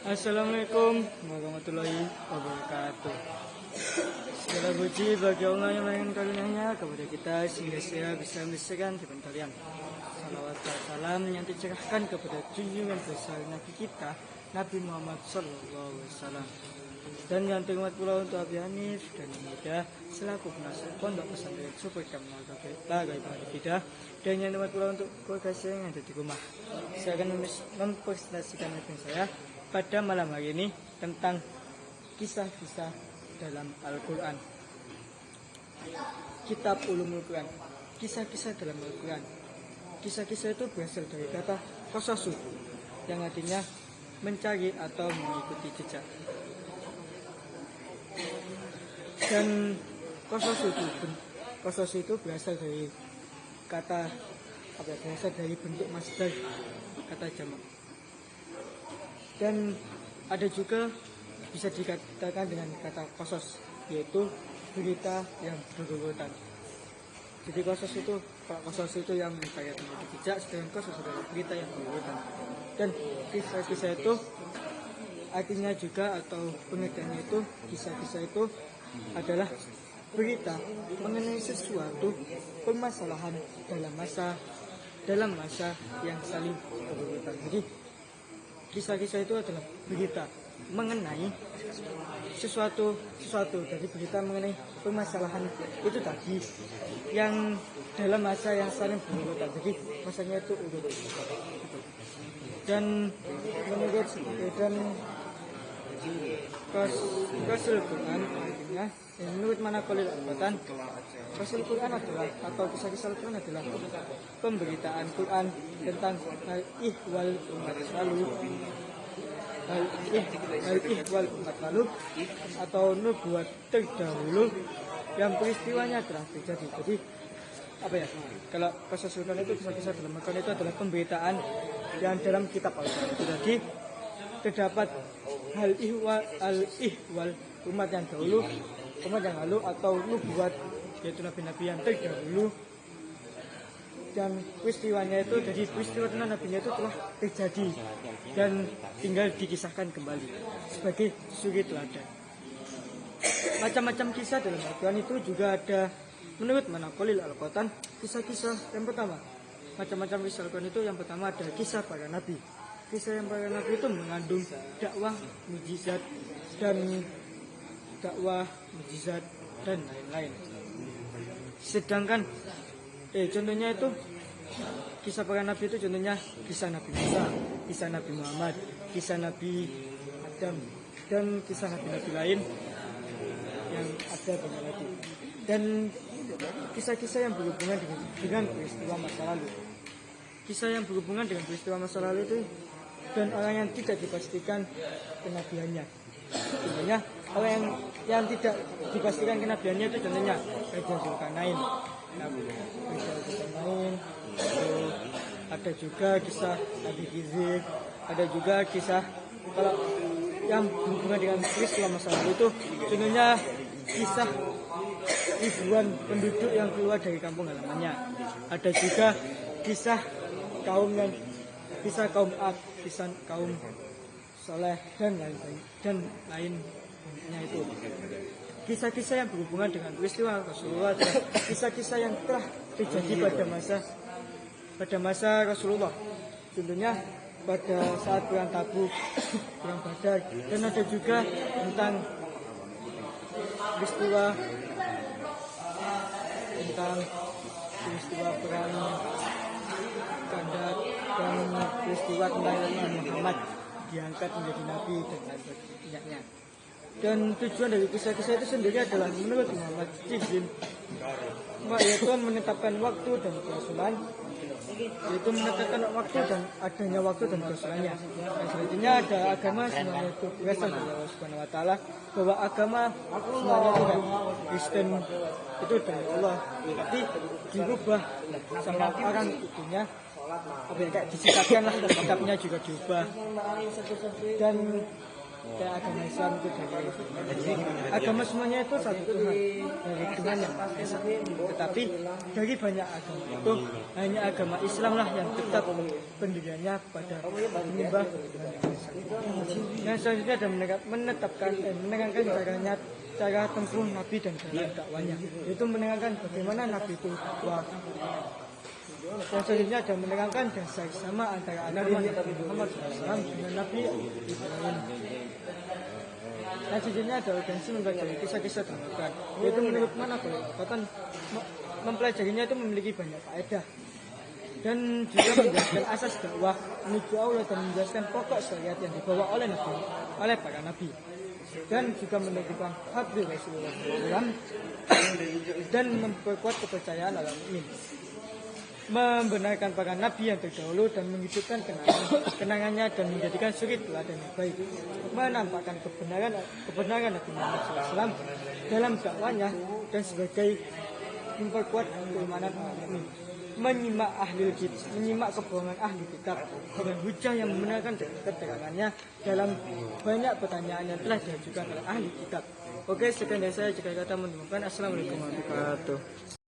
Assalamualaikum warahmatullahi wabarakatuh. Segala puji bagi Allah yang memberikan karunia-Nya kepada kita sehingga saya bisa menyaksikan depan kalian. Salawat dan salam yang dicurahkan kepada junjungan besar Nabi kita, Nabi Muhammad SAW. Dan yang terhormat pula untuk Abi Hanif dan Muda selaku penasihat pondok pesantren Super Kamal Lagai Kita, dan yang terhormat pula untuk keluarga saya yang ada di rumah. Saya akan mempresentasikan film saya pada malam hari ini tentang kisah-kisah dalam Al-Quran. Kitab Ulumul Quran. Kisah-kisah dalam Al-Quran. Kisah-kisah itu berasal dari kata qasasu yang artinya mencari atau mengikuti jejak. Dan qasasu itu berasal dari kata berasal dari bentuk masdar kata jamak. Dan ada juga bisa dikatakan dengan kata qasas, yaitu berita yang berurutan. Jadi qasas itu yang mencari jejak, sedangkan qasas adalah berita yang berurutan. Dan kisah-kisah itu artinya juga atau pengertiannya itu kisah-kisah itu adalah berita mengenai sesuatu permasalahan dalam masa yang saling berurutan. Jadi kisah-kisah itu adalah berita mengenai sesuatu dari berita mengenai permasalahan itu tadi yang dalam masa yang saling berurutan. Jadi masanya itu urut. Dan menurut Rasul Quran artinya menurut Manaqolil Al-Quran, Rasul Quran adalah atau kisah-kisah Al-Quran adalah pemberitaan Quran tentang hal-ihwal umat lalu atau nubuat terdahulu yang peristiwanya telah terjadi. Jadi kalau Rasul Quran itu kisah-kisah dalam Al-Quran itu adalah pemberitaan yang dalam kitab Al-Quran. Jadi terdapat hal-ihwal umat yang lalu atau nubuat, yaitu nabi-nabi yang terdahulu, dan peristiwanya itu jadi peristiwa tentang nabinya itu telah terjadi dan tinggal dikisahkan kembali sebagai suri teladan. Macam-macam kisah dalam Al-Quran itu juga ada menurut Manaqolil Al-Quran. Kisah-kisah yang pertama, macam-macam kisah Al-Quran itu yang pertama ada kisah para nabi. Kisah yang para nabi itu mengandung dakwah, mujizat dan lain-lain. Sedangkan contohnya itu kisah para nabi itu contohnya kisah Nabi Musa, kisah Nabi Muhammad, kisah Nabi Adam, dan kisah nabi-nabi lain yang ada banyak lagi. Dan kisah-kisah yang berhubungan dengan peristiwa masa lalu. Kisah yang berhubungan dengan peristiwa masa lalu itu dan orang yang tidak dipastikan kenabiannya. Contohnya orang yang tidak dipastikan kenabiannya itu contohnya Raja Zulkarnain. Ada juga kisah Nabi Khidir, ada juga kisah kalau yang berhubungan dengan peristiwa masa lalu itu contohnya kisah ribuan penduduk yang keluar dari kampung halamannya. Ada juga kisah kaum Ad, kisah kaum Soleh dan lainnya itu. Kisah-kisah yang berhubungan dengan peristiwa Rasulullah adalah kisah-kisah yang telah terjadi pada masa Rasulullah. Contohnya pada saat perang Tabuk, perang Badar, dan ada juga tentang peristiwa perang Khandaq dan peristiwa tentang Muhammad diangkat menjadi nabi dan lain sebagainya. Dan tujuan dari kisah-kisah itu sendiri adalah menurut Muhammad Jibrin, yaitu menetapkan waktu dan kerasulan, adanya waktu dan kerasulannya. Dan selanjutnya ada agama semuanya itu berasal dari Allah Subhanahu Wa Taala, bahwa agama semuanya itu Kristen itu dari Allah, tapi dirubah sama orang itunya. Kayak disisakan lah, kitabnya juga diubah. Dan kayak agama Islam itu dari agama semuanya itu satu Tuhan, dari Tuhan yang Maha Esa. Tetapi dari banyak agama itu hanya agama Islam lah yang tetap pendiriannya pada menyembah Tuhan yang Maha Esa. Yang selanjutnya adalah menetapkan dan menerangkan cara tempuh Nabi dan dalam dakwanya, yaitu menerangkan bagaimana Nabi itu dakwah. Yang selanjutnya adalah menerangkan dasar sama antara agama Nabi Muhammad SAW dengan Nabi Ibrahim. Yang selanjutnya adalah urgensi mempelajari kisah-kisah tentang, yaitu menurut mana bahkan mempelajarinya itu memiliki banyak faedah dan juga menjelaskan asas dakwah menuju Allah dan menjelaskan pokok syariat yang dibawa oleh para nabi, dan juga menunjukkan hadis Rasulullah SAW dan memperkuat kepercayaan dalam mukmin, membenarkan para nabi yang terdahulu dan menghidupkan kenangannya dan menjadikan suri teladan yang baik, menampakkan kebenaran Nabi Muhammad SAW dalam dakwanya dan sebagai memperkuat keimanan orang mukmin, menyimak kebohongan ahli kitab dengan hujah yang membenarkan keterangannya dalam banyak pertanyaan yang telah diajukan oleh ahli kitab. Oke, sekian dari saya. Jika kata menemukan, assalamualaikum warahmatullahi wabarakatuh.